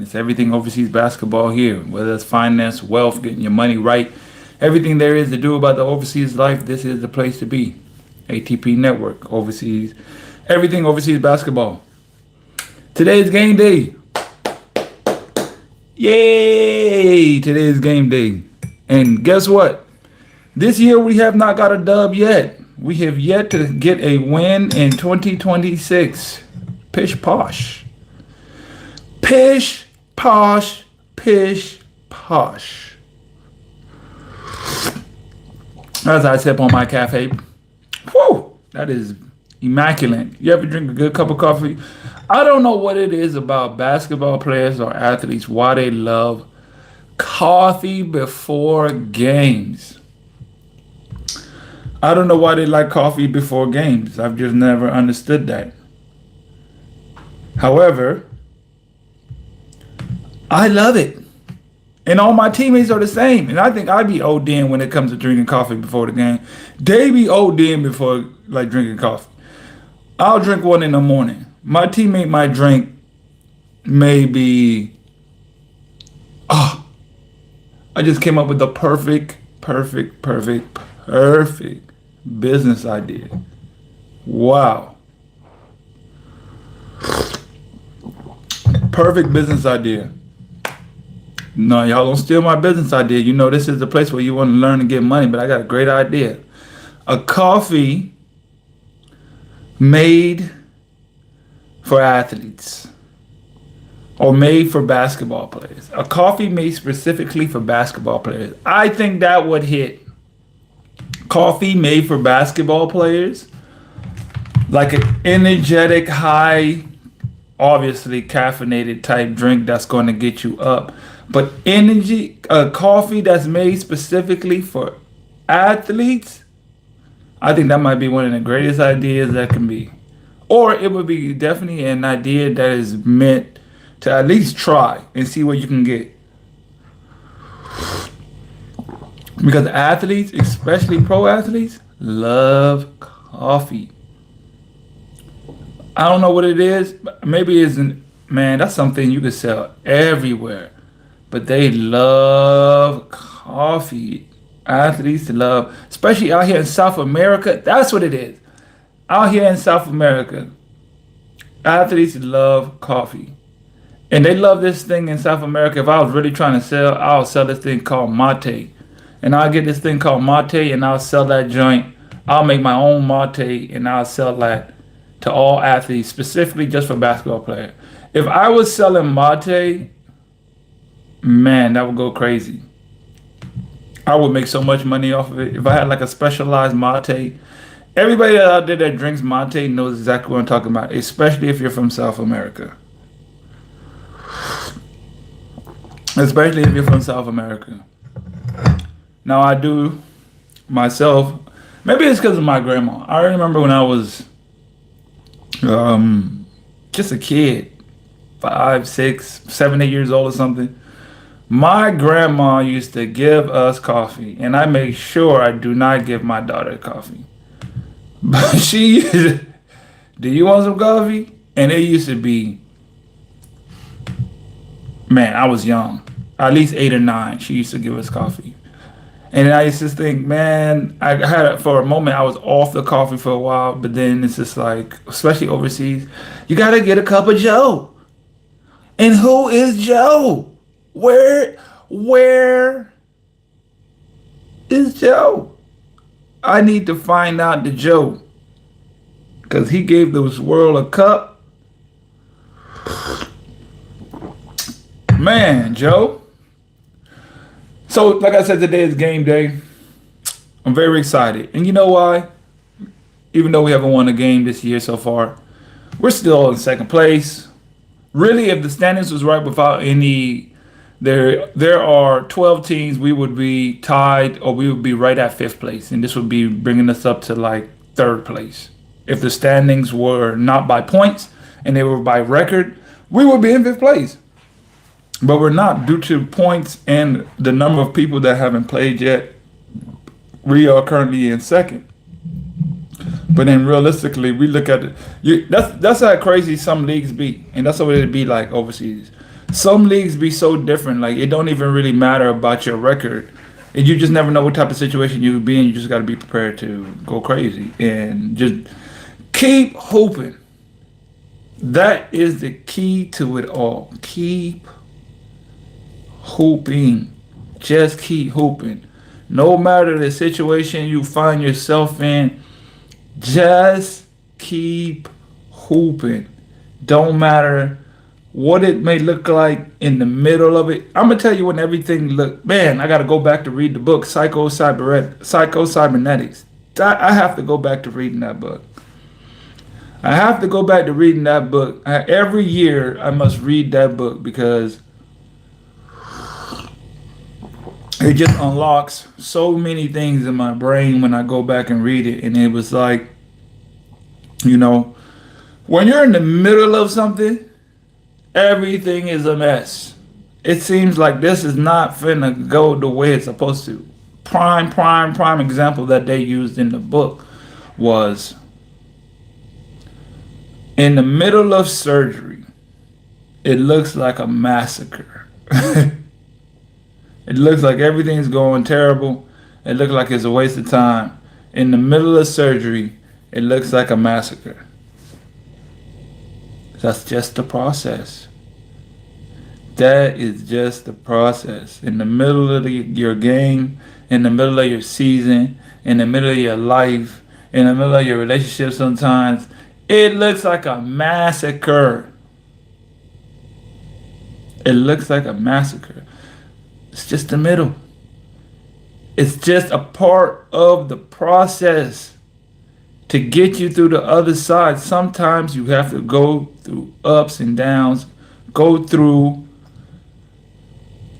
and it's everything overseas basketball here. Whether it's finance, wealth, getting your money right, everything there is to do about the overseas life, this is the place to be. ATP Network, overseas, everything overseas basketball. Today is game day. Yay! Today is game day. And guess what? This year we have not got a dub yet. We have yet to get a win in 2026. Pish posh. Pish posh. Pish posh. As I sip on my cafe. Whew! That is immaculate. You ever drink a good cup of coffee? I don't know what it is about basketball players or athletes, why they love coffee before games. I don't know why they like coffee before games. I've just never understood that. However, I love it. And all my teammates are the same. And I think I be ODing when it comes to drinking coffee before the game. They be ODing before like drinking coffee. I'll drink one in the morning. My teammate might drink maybe, I just came up with the perfect business idea. Wow. Perfect business idea. No, y'all don't steal my business idea. You know this is the place where you want to learn and get money, but I got a great idea. A coffee made for athletes or made for basketball players. A coffee made specifically for basketball players. I think that would hit. Coffee made for basketball players, like an energetic, high, obviously caffeinated type drink that's going to get you up. But coffee that's made specifically for athletes, I think that might be one of the greatest ideas that can be. Or it would be definitely an idea that is meant to at least try and see what you can get. Because athletes, especially pro athletes, love coffee. I don't know what it is. Maybe it isn't, man, that's something you could sell everywhere. But they love coffee. Athletes love, especially out here in South America. That's what it is. Out here in South America, athletes love coffee. And they love this thing in South America. If I was really trying to sell, I'll sell this thing called mate. And I'll get this thing called mate and I'll sell that joint. I'll make my own mate and I'll sell that to all athletes, specifically just for basketball players. If I was selling mate, man, that would go crazy. I would make so much money off of it. If I had like a specialized mate, everybody out there that drinks mate knows exactly what I'm talking about, especially if you're from South America. Especially if you're from South America. Now I do myself, maybe it's because of my grandma. I remember when I was just a kid, 5, 6, 7, 8 years old or something. My grandma used to give us coffee, and I make sure I do not give my daughter coffee. But she used to, do you want some coffee? And it used to be, man, I was young, at least 8 or 9. She used to give us coffee. And I used to think, man, I had it for a moment. I was off the coffee for a while, but then it's just like, especially overseas, you got to get a cup of Joe. And who is Joe? Where is Joe? I need to find out the Joe. Because he gave this world a cup. Man, Joe. So, like I said, today is game day. I'm very excited. And you know why? Even though we haven't won a game this year so far, we're still in second place. Really, if the standings was right without any... There are 12 teams, we would be tied or we would be right at 5th place. And this would be bringing us up to like 3rd place. If the standings were not by points and they were by record, we would be in 5th place. But we're not due to points and the number of people that haven't played yet. We are currently in 2nd. But then realistically, we look at it. That's how crazy some leagues be. And that's what it'd be like overseas. Some leagues be so different. Like it don't even really matter about your record. And you just never know what type of situation you would be in. You just got to be prepared to go crazy and just keep hoping. That is the key to it all. Keep hoping. Just keep hoping. No matter the situation you find yourself in, just keep hoping. Don't matter what it may look like in the middle of it. I'm gonna tell you when everything look. Man, I gotta go back to read the book Psycho Cybernetics. I have to go back to reading that book. I have to go back to reading that book. Every year I must read that book because it just unlocks so many things in my brain when I go back and read it. And it was like, you know, when you're in the middle of something, everything is a mess. It seems like this is not finna go the way it's supposed to. Prime example that they used in the book was in the middle of surgery. It looks like a massacre. It looks like everything's going terrible. It looks like it's a waste of time. In the middle of surgery, it looks like a massacre. That's just the process. That is just the process. In the middle of your game, in the middle of your season, in the middle of your life, in the middle of your relationship sometimes, it looks like a massacre. It looks like a massacre. It's just the middle. It's just a part of the process to get you through the other side. Sometimes you have to go through ups and downs, go through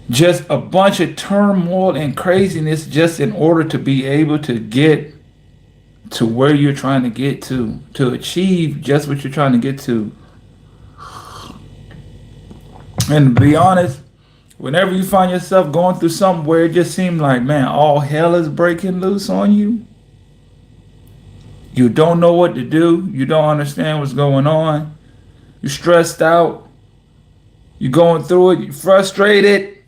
just a bunch of turmoil and craziness just in order to be able to get to where you're trying to get to achieve just what you're trying to get to. And to be honest, whenever you find yourself going through something where it just seems like, man, all hell is breaking loose on you, you don't know what to do, you don't understand what's going on, you're stressed out, you're going through it, you're frustrated,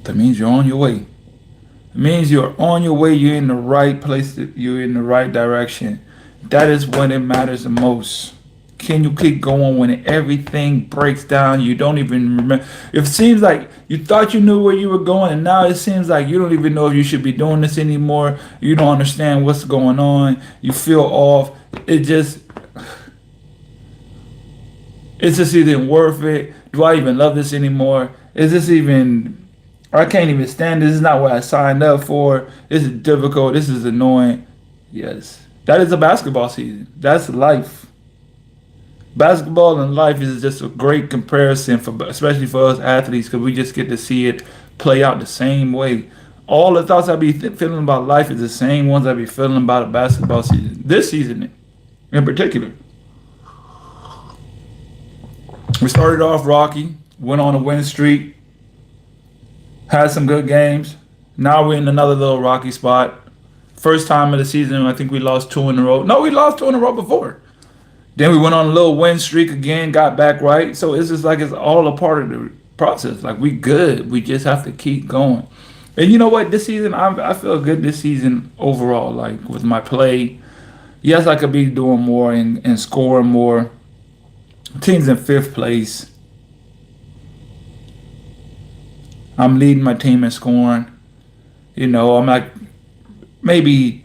that means you're on your way. It means you're on your way, you're in the right place, you're in the right direction. That is when it matters the most. Can you keep going when everything breaks down? You don't even remember. It seems like you thought you knew where you were going, and now it seems like you don't even know if you should be doing this anymore. You don't understand what's going on. You feel off. It's just even worth it. Do I even love this anymore? Is this even, I can't even stand this. This is not what I signed up for. This is difficult. This is annoying. Yes, that is a basketball season. That's life. Basketball and life is just a great comparison for, especially for us athletes, because we just get to see it play out the same way. All the thoughts I be feeling about life is the same ones I be feeling about a basketball season. This season, in particular, we started off rocky, went on a win streak, had some good games. Now we're in another little rocky spot. First time of the season, I think we lost two in a row. No, we lost two in a row before. Then we went on a little win streak again, got back right. So it's just like it's all a part of the process. Like we good. We just have to keep going. And you know what? This season, I feel good this season overall. Like with my play, yes, I could be doing more and scoring more. Team's in fifth place. I'm leading my team in scoring. You know, I'm like maybe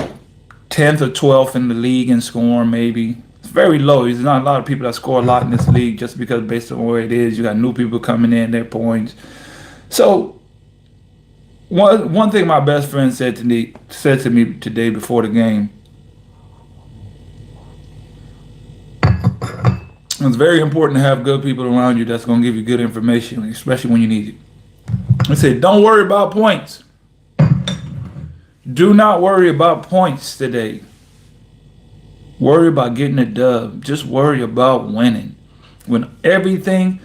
10th or 12th in the league in scoring, maybe. It's very low. There's not a lot of people that score a lot in this league just because based on where it is. You got new people coming in, their points. So one thing my best friend said to me today before the game. It's very important to have good people around you that's going to give you good information, especially when you need it. He said, don't worry about points. Do not worry about points today. Worry about getting a dub. Just worry about winning. When everything,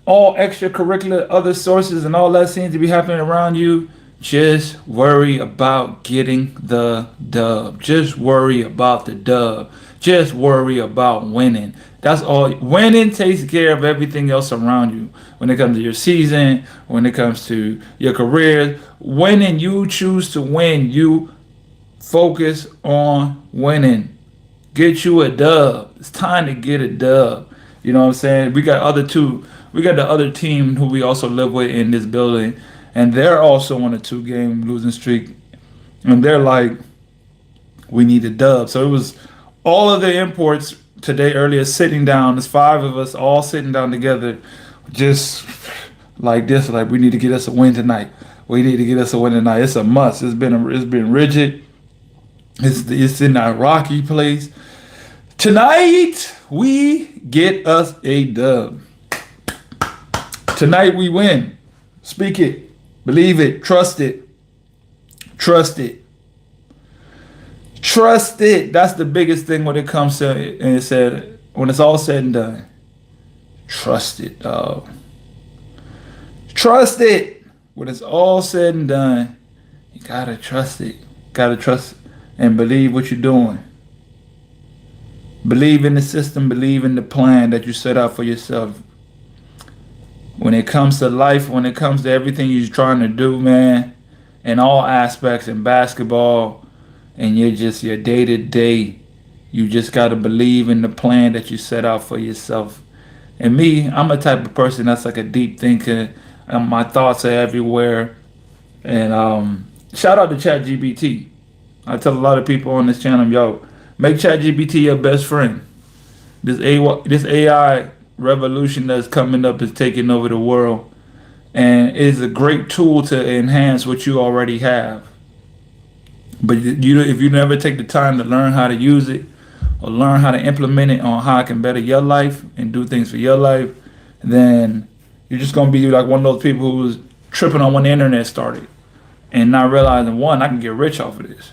all extracurricular, other sources and all that seems to be happening around you, just worry about getting the dub. Just worry about the dub. Just worry about winning. That's all. Winning takes care of everything else around you. When it comes to your season, when it comes to your career, winning, you choose to win. You focus on winning. Get you a dub. It's time to get a dub. You know what I'm saying? We got other two. We got the other team who we also live with in this building, and they're also on a 2 game losing streak. And they're like, we need a dub. So it was all of the imports today earlier sitting down. There's 5 of us all sitting down together, just like this. Like we need to get us a win tonight. We need to get us a win tonight. It's a must. It's been rigid. It's in that rocky place. Tonight we get us a dub. Tonight we win. Speak it, believe it, trust it, trust it, trust it. That's the biggest thing when it comes to it. And it said when it's all said and done, trust it, dog. Trust it. When it's all said and done, you gotta trust it. Gotta trust and believe what you're doing. Believe in the system, believe in the plan that you set out for yourself. When it comes to life, when it comes to everything you're trying to do, man, in all aspects in basketball and you're just your day to day, you just got to believe in the plan that you set out for yourself. And me, I'm a type of person that's like a deep thinker. And my thoughts are everywhere. And shout out to ChatGPT. I tell a lot of people on this channel, yo, make ChatGPT your best friend. This AI revolution that's coming up is taking over the world, and it is a great tool to enhance what you already have. But if you never take the time to learn how to use it or learn how to implement it on how it can better your life and do things for your life, then you're just gonna be like one of those people who was tripping on when the internet started and not realizing, one, I can get rich off of this.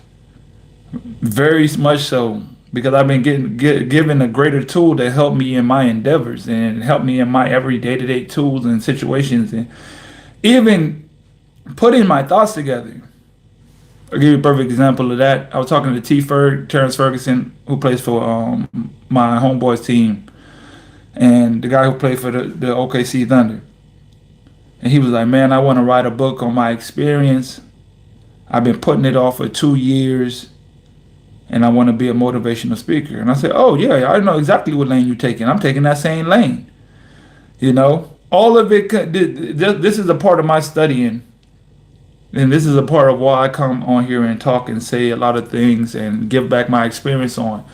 Very much so, because I've been given a greater tool to help me in my endeavors and help me in my every day-to-day tools and situations, and even putting my thoughts together. I'll give you a perfect example of that. I was talking to Terrence Ferguson, who plays for my homeboys team, and the guy who played for the OKC Thunder. And he was like, man, I want to write a book on my experience. I've been putting it off for 2 years, and I want to be a motivational speaker. And I said, oh, yeah, I know exactly what lane you're taking. I'm taking that same lane. You know, all of it, this is a part of my studying. And this is a part of why I come on here and talk and say a lot of things and give back my experience on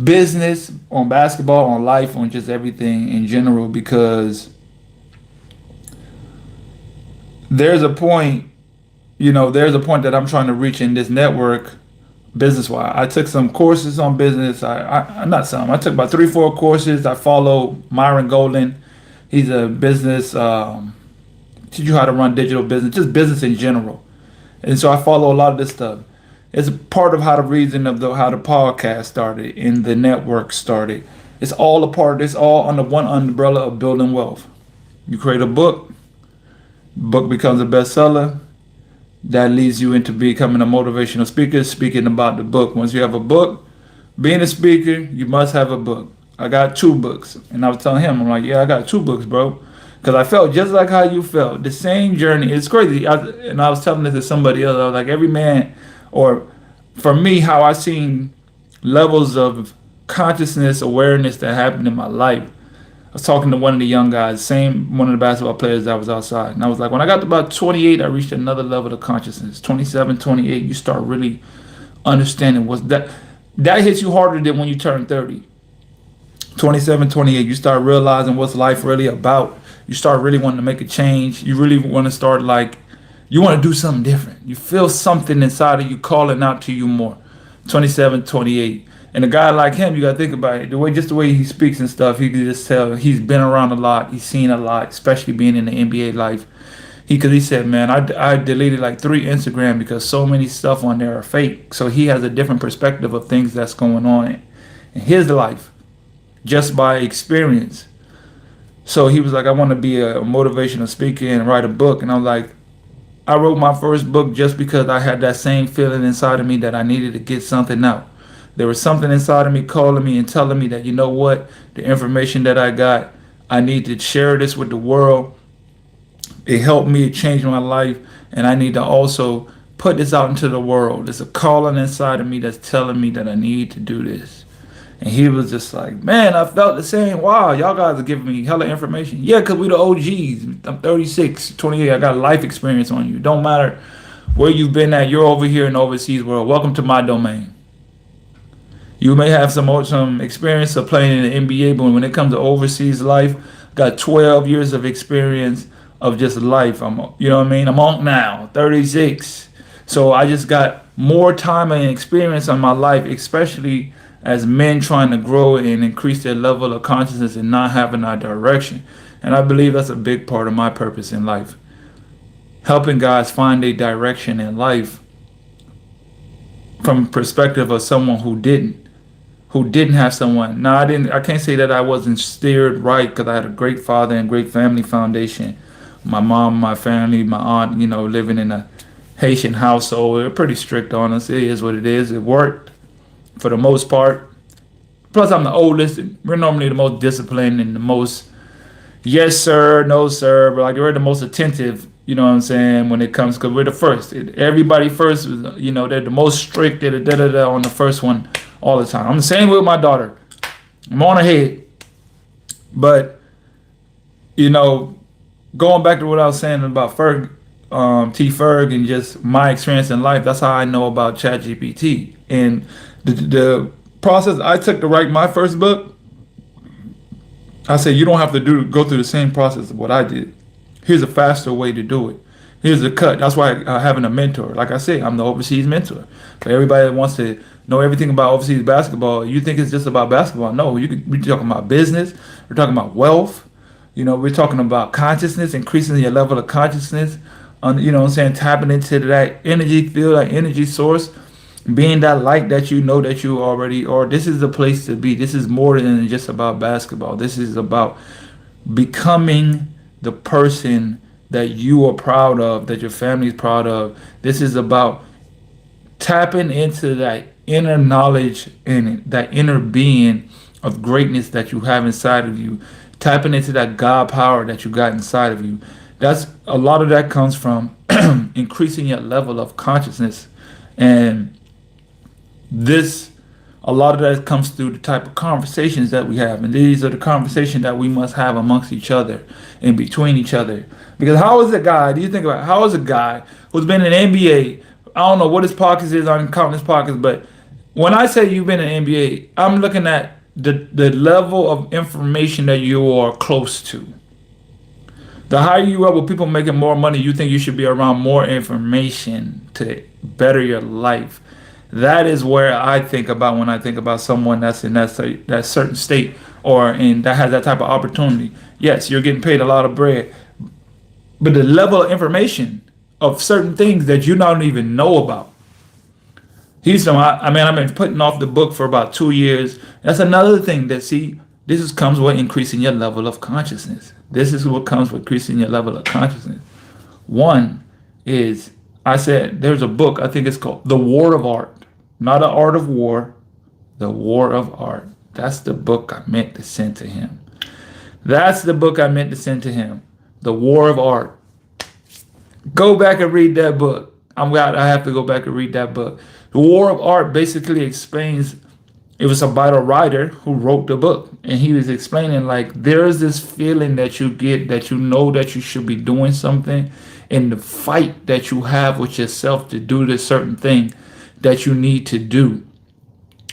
business, on basketball, on life, on just everything in general, because there's a point, there's a point that I'm trying to reach in this network business wise. I took some courses on business. I took about 3-4 courses. I follow Myron Golden. He's a business, teach you how to run digital business, just business in general. And so I follow a lot of this stuff. It's part of how the reason of how the podcast started and the network started. It's all a part. It's all under one umbrella of building wealth. You create a book becomes a bestseller. That leads you into becoming a motivational speaker, speaking about the book. Once you have a book, being a speaker, you must have a book. I got 2 books. And I was telling him, I'm like, yeah, I got 2 books, bro. Because I felt just like how you felt. The same journey. It's crazy. And I was telling this to somebody else. I was like, every man, or for me, how I seen levels of consciousness, awareness that happened in my life. I was talking to one of the young guys, one of the basketball players that was outside. And I was like, when I got to about 28, I reached another level of consciousness. 27, 28, you start really understanding what's that. That hits you harder than when you turn 30. 27, 28, you start realizing what's life really about. You start really wanting to make a change. You really want to start you want to do something different. You feel something inside of you calling out to you more. 27, 28. And a guy like him, you got to think about it. The way he speaks and stuff, you can just tell he's been around a lot. He's seen a lot, especially being in the NBA life. Because he said, man, I deleted like 3 Instagram because so many stuff on there are fake. So he has a different perspective of things that's going on in his life just by experience. So he was like, I want to be a motivational speaker and write a book. And I'm like, I wrote my first book just because I had that same feeling inside of me that I needed to get something out. There was something inside of me calling me and telling me that, you know what, the information that I got, I need to share this with the world. It helped me change my life, and I need to also put this out into the world. There's a calling inside of me that's telling me that I need to do this. And he was just like, man, I felt the same. Wow, y'all guys are giving me hella information. Yeah, because we the OGs. I'm 36, 28. I got life experience on you. Don't matter where you've been at. You're over here in the overseas world. Welcome to my domain. You may have some experience of playing in the NBA, but when it comes to overseas life, got 12 years of experience of just life. You know what I mean? I'm on now, 36. So I just got more time and experience on my life, especially as men trying to grow and increase their level of consciousness and not having a direction. And I believe that's a big part of my purpose in life. Helping guys find a direction in life from perspective of someone who didn't have someone. Now I can't say that I wasn't steered right because I had a great father and great family foundation. My mom, my family, my aunt, living in a Haitian household. They're pretty strict on us. It is what it is. It worked for the most part. Plus I'm the oldest. We're normally the most disciplined and the most yes sir, no sir, but like we're the most attentive, you know what I'm saying, when it comes, because we're the first. Everybody first, they're the most strict, on the first one all the time. I'm the same with my daughter. I'm on ahead. But, going back to what I was saying about T Ferg, and just my experience in life, that's how I know about ChatGPT. And the process I took to write my first book, I said, you don't have to go through the same process of what I did. Here's a faster way to do it. Here's a cut. That's why having a mentor. Like I said, I'm the overseas mentor. For everybody that wants to know everything about overseas basketball, you think it's just about basketball. No, we're talking about business. We're talking about wealth. We're talking about consciousness, increasing your level of consciousness. Tapping into that energy field, that energy source, being that light that you know that you already are. This is the place to be. This is more than just about basketball. This is about becoming the person that you are proud of, that your family is proud of. This is about tapping into that inner knowledge and that inner being of greatness that you have inside of you, tapping into that God power that you got inside of you. That's a lot of that comes from increasing your level of consciousness. And a lot of that comes through the type of conversations that we have. And these are the conversations that we must have amongst each other and between each other. Because how is a guy, do you think about it, how is a guy who's been in the NBA, I don't know what his pockets is, I can count his pockets, but when I say you've been in the NBA, I'm looking at the level of information that you are close to. The higher you are with people making more money, you think you should be around more information to better your life. That is where I think about when I think about someone that's in that certain state or that has that type of opportunity. Yes, you're getting paid a lot of bread, but the level of information of certain things that you don't even know about. I've been putting off the book for about 2 years. That's another thing comes with increasing your level of consciousness. This is what comes with increasing your level of consciousness. One is, I said, there's a book, I think it's called The War of Art. Not the art of war, The War of Art. That's the book I meant to send to him. That's the book I meant to send to him. The War of Art. Go back and read that book. I have to go back and read that book. The War of Art basically explains, it was about a writer who wrote the book. And he was explaining, like, there's this feeling that you get that you know that you should be doing something, and the fight that you have with yourself to do this certain thing that you need to do,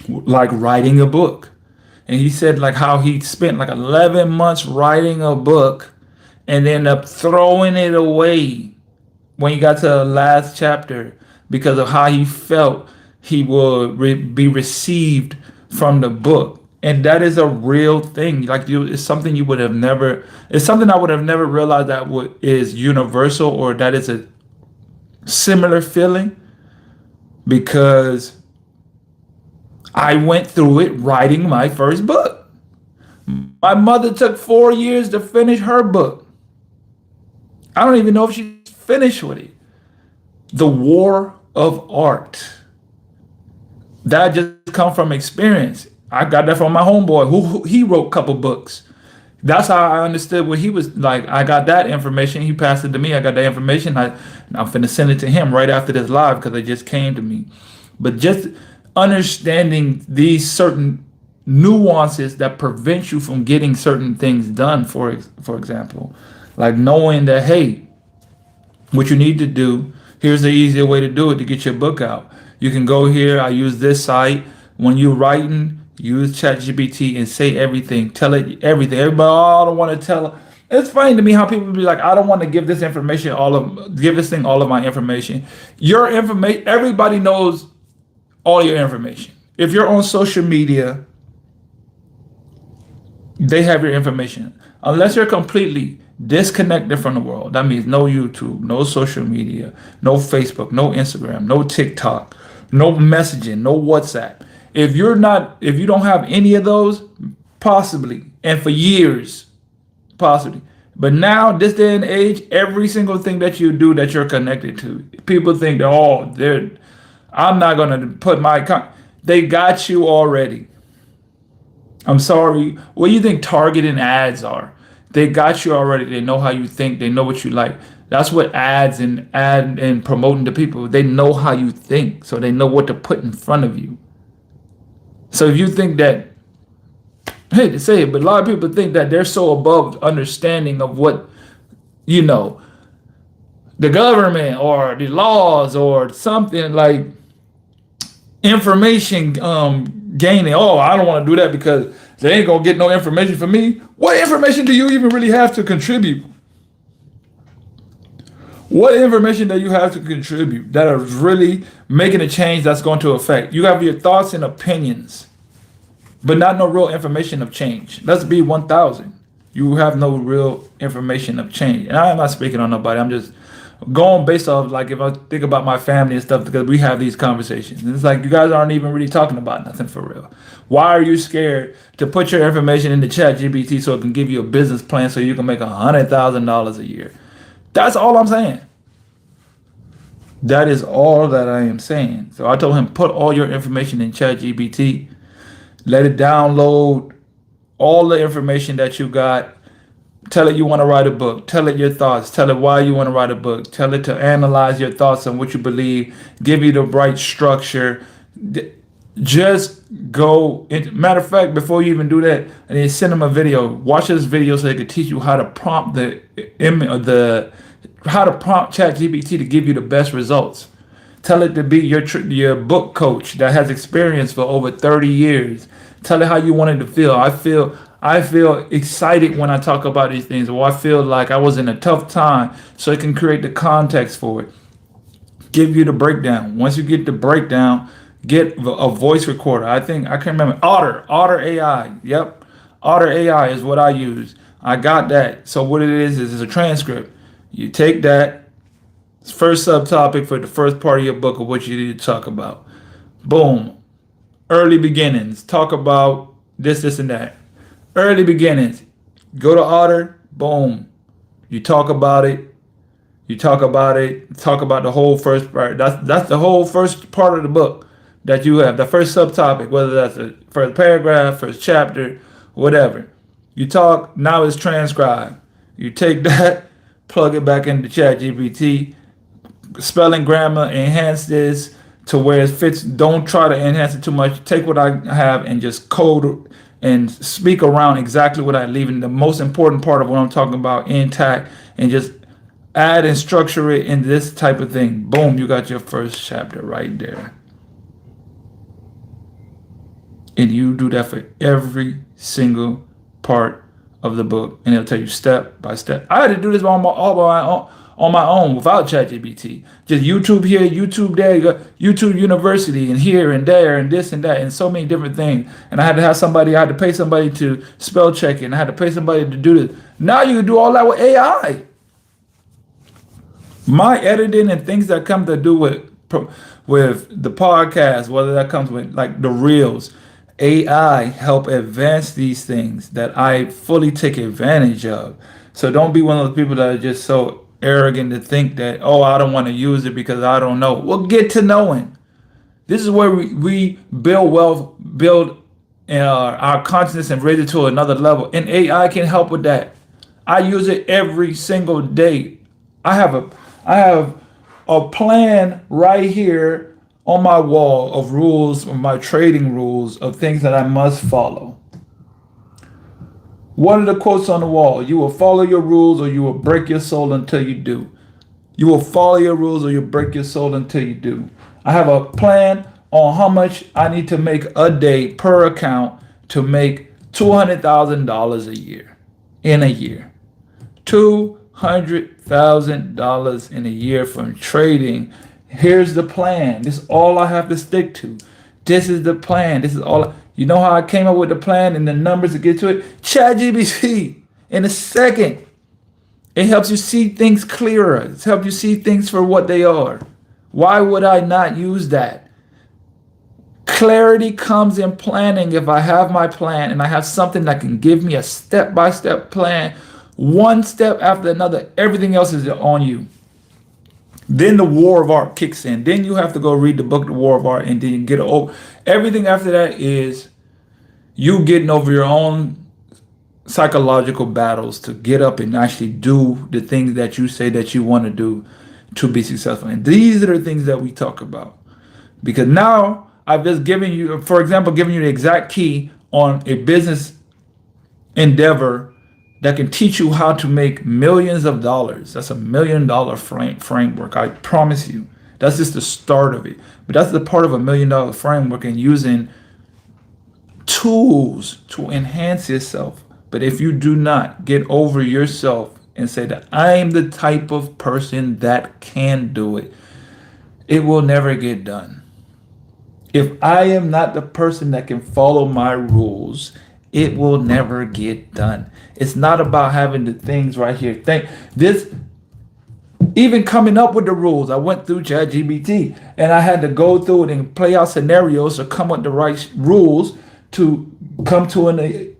like writing a book. And he said like how he spent like 11 months writing a book and ended up throwing it away when he got to the last chapter because of how he felt he would be received from the book. And that is a real thing. It's something it's something I would have never realized that is universal, or that is a similar feeling, because I went through it writing my first book. My mother took 4 years to finish her book. I don't even know if she's finished with it. The War of Art. That just come from experience. I got that from my homeboy who he wrote a couple books. That's how I understood what he was like. I got that information. He passed it to me. I got that information. I'm finna send it to him right after this live because it just came to me. But just understanding these certain nuances that prevent you from getting certain things done. For example, like knowing that, hey, what you need to do, here's the easier way to do it to get your book out. You can go here. I use this site. When you're writing, use ChatGPT and say everything. Tell it everything. Everybody, oh, I don't want to tell. It's funny to me how people be like, I don't want to give this information give this thing all of my information. Your information, everybody knows all your information. If you're on social media, they have your information. Unless you're completely disconnected from the world, that means no YouTube, no social media, no Facebook, no Instagram, no TikTok, no messaging, no WhatsApp. If you don't have any of those, possibly, and for years, possibly. But now, this day and age, every single thing that you do that you're connected to, people think that, oh, I'm not gonna put they got you already. I'm sorry. What do you think targeting ads are? They got you already. They know how you think. They know what you like. That's what ads and promoting to people. They know how you think, so they know what to put in front of you. So if you think that, I hate to say it, but a lot of people think that they're so above understanding of what, you know, the government or the laws or something like information gaining. Oh, I don't want to do that because they ain't gonna get no information from me. What information do you even really have to contribute? What information do you have to contribute that is really making a change that's going to affect? You have your thoughts and opinions, but not no real information of change. Let's be 1,000. You have no real information of change. And I'm not speaking on nobody. I'm just going based off, like, if I think about my family and stuff, because we have these conversations. And it's like, you guys aren't even really talking about nothing for real. Why are you scared to put your information in the chat GPT so it can give you a business plan so you can make $100,000 a year? That's all I'm saying. That is all that I am saying. So I told him, put all your information in chat GPT. Let it download all the information that you got. Tell it you want to write a book. Tell it your thoughts. Tell it why you want to write a book. Tell it to analyze your thoughts on what you believe. Give you the right structure. Just go. Matter of fact, before you even do that, and then send them a video. Watch this video so they can teach you how to prompt how to prompt ChatGPT to give you the best results. Tell it to be your book coach that has experience for over 30 years. Tell it how you want it to feel. I feel excited when I talk about these things, or I feel like I was in a tough time, so it can create the context for it. Give you the breakdown. Once you get the breakdown, get a voice recorder. I can't remember. Otter AI. Yep. Otter AI is what I use. I got that. So what it is a transcript. You take that first subtopic for the first part of your book of what you need to talk about. Boom. Early beginnings. Talk about this, and that. Early beginnings. Go to Otter. Boom. You talk about it. Talk about the whole first part. That's the whole first part of the book that you have. The first subtopic, whether that's the first paragraph, first chapter, whatever. You talk. Now it's transcribed. You take that, plug it back into ChatGPT. Spelling, grammar, enhance this to where it fits. Don't try to enhance it too much. Take what I have and just code and speak around exactly what I leave in the most important part of what I'm talking about intact, and just add and structure it in this type of thing. Boom, you got your first chapter right there. And you do that for every single part of the book, and it'll tell you step by step. I had to do this all on my own without ChatGPT. Just YouTube here, YouTube there, YouTube University, and here and there, and this and that, and so many different things. And I had to pay somebody to spell check it, and I had to pay somebody to do this. Now you can do all that with AI. My editing and things that come to do with the podcast, whether that comes with like the reels, AI help advance these things that I fully take advantage of. So don't be one of those people that are just so arrogant to think that, oh, I don't want to use it because I don't know. Well, get to knowing. This is where we build wealth, build our consciousness and raise it to another level. And AI can help with that. I use it every single day. I have a I have a plan right here on my wall of rules, of my trading rules, of things that I must follow. What are the quotes on the wall? You will follow your rules or you will break your soul until you do. You will follow your rules or you'll break your soul until you do. I have a plan on how much I need to make a day per account to make $200,000 a year in a year. $200,000 in a year from trading. Here's the plan. This is all I have to stick to. This is the plan. This is all. You know how I came up with the plan and the numbers to get to it? ChatGPT in a second. It helps you see things clearer. It helps you see things for what they are. Why would I not use that? Clarity comes in planning. If I have my plan and I have something that can give me a step-by-step plan, one step after another, everything else is on you. Then the war of art kicks in. Then you have to go read the book, The War of Art, and then you get over. Everything after that is you getting over your own psychological battles to get up and actually do the things that you say that you want to do to be successful. And these are the things that we talk about. Because now I've just given you, for example, giving you the exact key on a business endeavor that can teach you how to make millions of dollars. That's $1 million framework. I promise you. That's just the start of it. But that's the part of $1 million framework and using tools to enhance yourself. But if you do not get over yourself and say that I am the type of person that can do it, it will never get done. If I am not the person that can follow my rules, it will never get done. It's not about having the things right here. Even coming up with the rules, I went through ChatGPT and I had to go through it and play out scenarios to come up with the right rules to come to an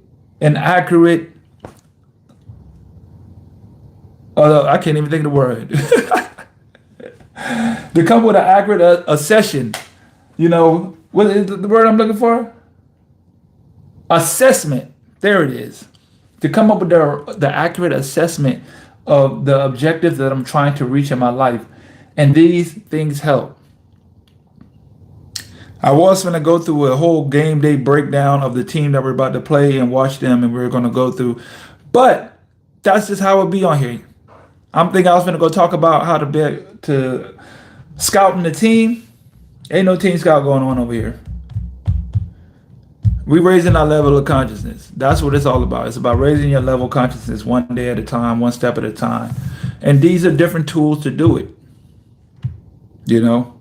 accurate, I can't even think of the word, to come with an accurate assessment. You know, what is the word I'm looking for? Assessment. There it is. To come up with the accurate assessment of the objectives that I'm trying to reach in my life. And these things help. I was going to go through a whole game day breakdown of the team that we're about to play and watch them, and we're going to go through. But that's just how it be on here. I'm thinking I was going to go talk about how to scouting the team. Ain't no team scout going on over here. We raising our level of consciousness. That's what it's all about. It's about raising your level of consciousness one day at a time, one step at a time. And these are different tools to do it. You know?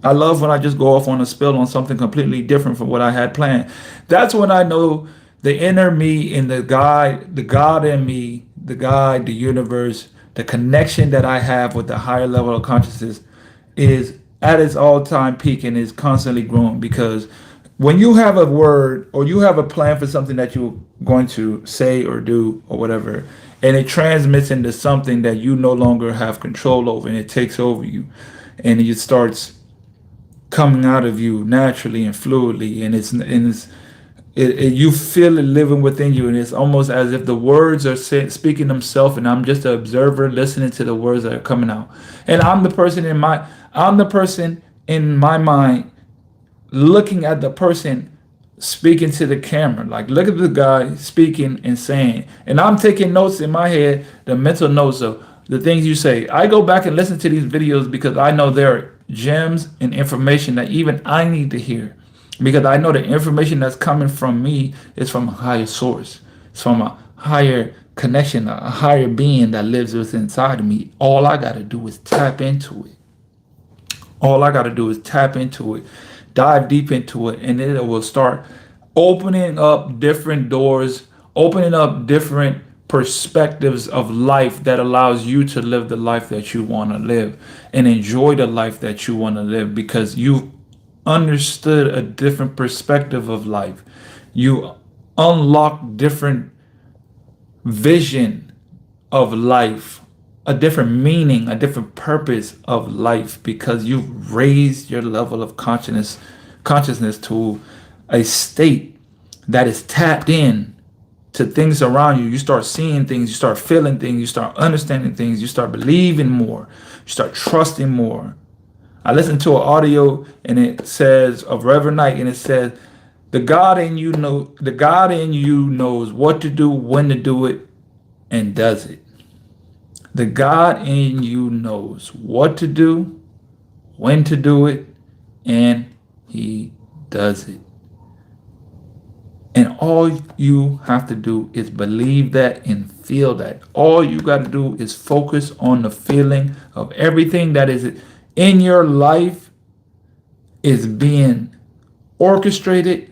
I love when I just go off on a spill on something completely different from what I had planned. That's when I know the inner me and the God in me, the God, the universe, the connection that I have with the higher level of consciousness is at its all-time peak and is constantly growing. Because when you have a word or you have a plan for something that you're going to say or do or whatever, and it transmits into something that you no longer have control over, and it takes over you, and it starts coming out of you naturally and fluidly, and you feel it living within you, and it's almost as if the words are speaking themselves, and I'm just an observer listening to the words that are coming out. And I'm the person in my mind looking at the person speaking to the camera. Like, look at the guy speaking and saying, and I'm taking notes in my head, the mental notes of the things you say. I go back and listen to these videos because I know there are gems and information that even I need to hear, because I know the information that's coming from me is from a higher source. It's from a higher connection, a higher being that lives within inside of me. All I got to do is tap into it. All I got to do is tap into it, dive deep into it, and it will start opening up different doors, opening up different perspectives of life that allows you to live the life that you want to live and enjoy the life that you want to live, because you understood a different perspective of life. You unlock different vision of life a different meaning, a different purpose of life because you've raised your level of consciousness to a state that is tapped in to things around you. You start seeing things, you start feeling things, you start understanding things, you start believing more, you start trusting more. I listened to an audio and it says of Reverend Knight, and it says, the God in you knows what to do, when to do it, and does it. The God in you knows what to do, when to do it, and he does it. And all you have to do is believe that and feel that. All you got to do is focus on the feeling of everything that is in your life is being orchestrated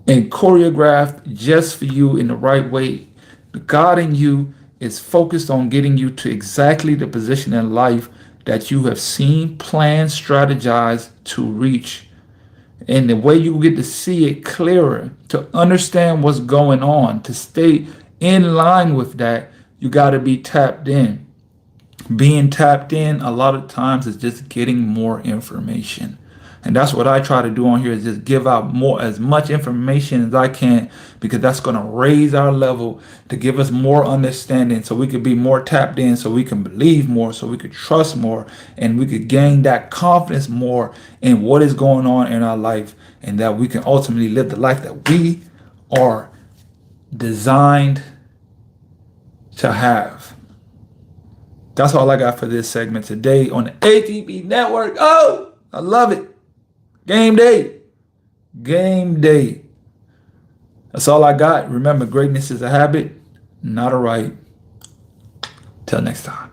and choreographed just for you in the right way. The God in you is focused on getting you to exactly the position in life that you have seen, planned, strategized to reach. And the way you get to see it clearer, to understand what's going on, to stay in line with that, you got to be tapped in. Being tapped in a lot of times is just getting more information. And that's what I try to do on here is just give out as much information as I can, because that's going to raise our level to give us more understanding so we could be more tapped in, so we can believe more, so we could trust more, and we could gain that confidence more in what is going on in our life, and that we can ultimately live the life that we are designed to have. That's all I got for this segment today on the ATB Network. Oh, I love it. Game day. Game day. That's all I got. Remember, greatness is a habit, not a right. Till next time.